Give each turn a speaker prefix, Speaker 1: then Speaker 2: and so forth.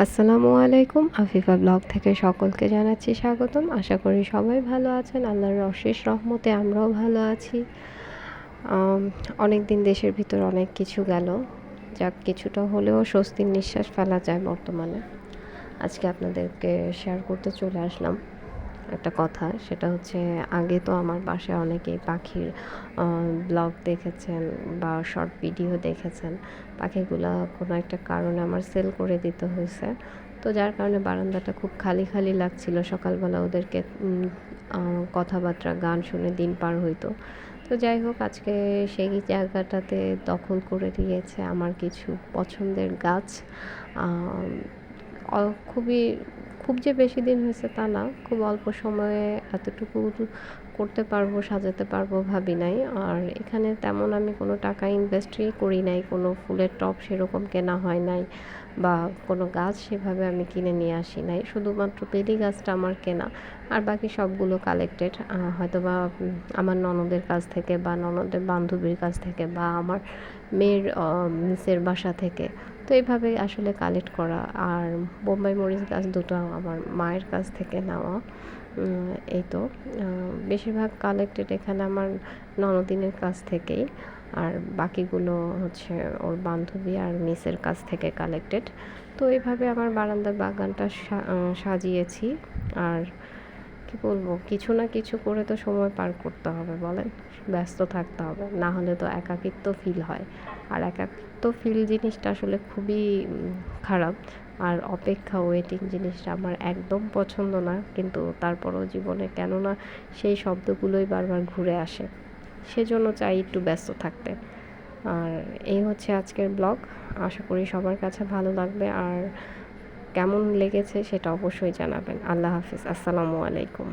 Speaker 1: আসসালামু আলাইকুম। আফিফা ব্লগ থেকে সকলকে জানাচ্ছি স্বাগতম। আশা করি সবাই ভালো আছেন। আল্লাহর অশেষ রহমতে আমরাও ভালো আছি। আম অনেক দিন দেশের ভিতর অনেক কিছু গেল। যাক কিছুটা হলেও স্বস্তির নিঃশ্বাস ফেলা যায় বর্তমানে। আজকে আপনাদেরকে শেয়ার করতে চলে আসলাম একটা কথা। সেটা হচ্ছে আগে তো আমার বাসায় অনেকেই পাখির ব্লগ দেখেছেন বা শর্ট ভিডিও দেখেছেন। পাখিগুলা কোনো একটা কারণে আমার সেল করে দিতে হয়েছে। তো যার কারণে বারান্দাটা খুব খালি, খালি লাগছিল। সকালবেলা ওদেরকে কথাবার্তা, গান শুনে দিন পার হইতো। তো যাই হোক আজকে সেই জায়গাটাতে দখল করে দিয়েছে আমার কিছু পছন্দের গাছ। আম খুবই খুব যে বেশি দিন হয়েছে তা না। খুব অল্প সময়ে এতটুকু করতে পারবো, সাজাতে পারবো ভাবি নাই। আর এখানে তেমন আমি কোনো টাকা ইনভেস্টই করি নাই। কোনো ফুলের টব সেরকম কেনা হয় নাই বা কোনো গাছ সেভাবে আমি কিনে নিয়ে আসি নাই। শুধুমাত্র বেলি গাছটা আমার কেনা। আর বাকি সবগুলো কালেক্টেড। হয়তোবা আমার ননদের কাছ থেকে বা ননদের বান্ধবীর কাছ থেকে বা আমার মেয়ের মিসের বাসা থেকে। তো এইভাবে আসলে কালেক্ট করা। আর বোম্বাই মরিচ গাছ দুটো আমার মায়ের কাছ থেকে নেওয়া। এই তো বেশিরভাগ কালেক্টেড এখানে আমার ননদিনের কাছ থেকেই। আর বাকিগুলো হচ্ছে ওর বান্ধবী আর মিসের কাছ থেকে কালেক্টেড। তো এইভাবে আমার বারান্দার বাগানটা সাজিয়েছি। আর কি বলবো, কিছু না কিছু করে তো সময় পার করতে হবে বলেন। ব্যস্ত থাকতে হবে, না হলে তো একাকিত্ব ফিল হয়। আর একাকিত্ব ফিল জিনিসটা আসলে খুবই খারাপ। আর অপেক্ষা ওয়েটিং জিনিসটা আমার একদম পছন্দ না, কিন্তু তারপরও জীবনে কেননা সেই শব্দগুলোই বারবার ঘুরে আসে, সেজন্য চাই একটু ব্যস্ত থাকতে। আর এই হচ্ছে আজকের ব্লগ। আশা করি সবার কাছে ভালো লাগবে। আর কেমন লেগেছে সেটা অবশ্যই জানাবেন। আল্লাহ হাফিজ। আসসালামু আলাইকুম।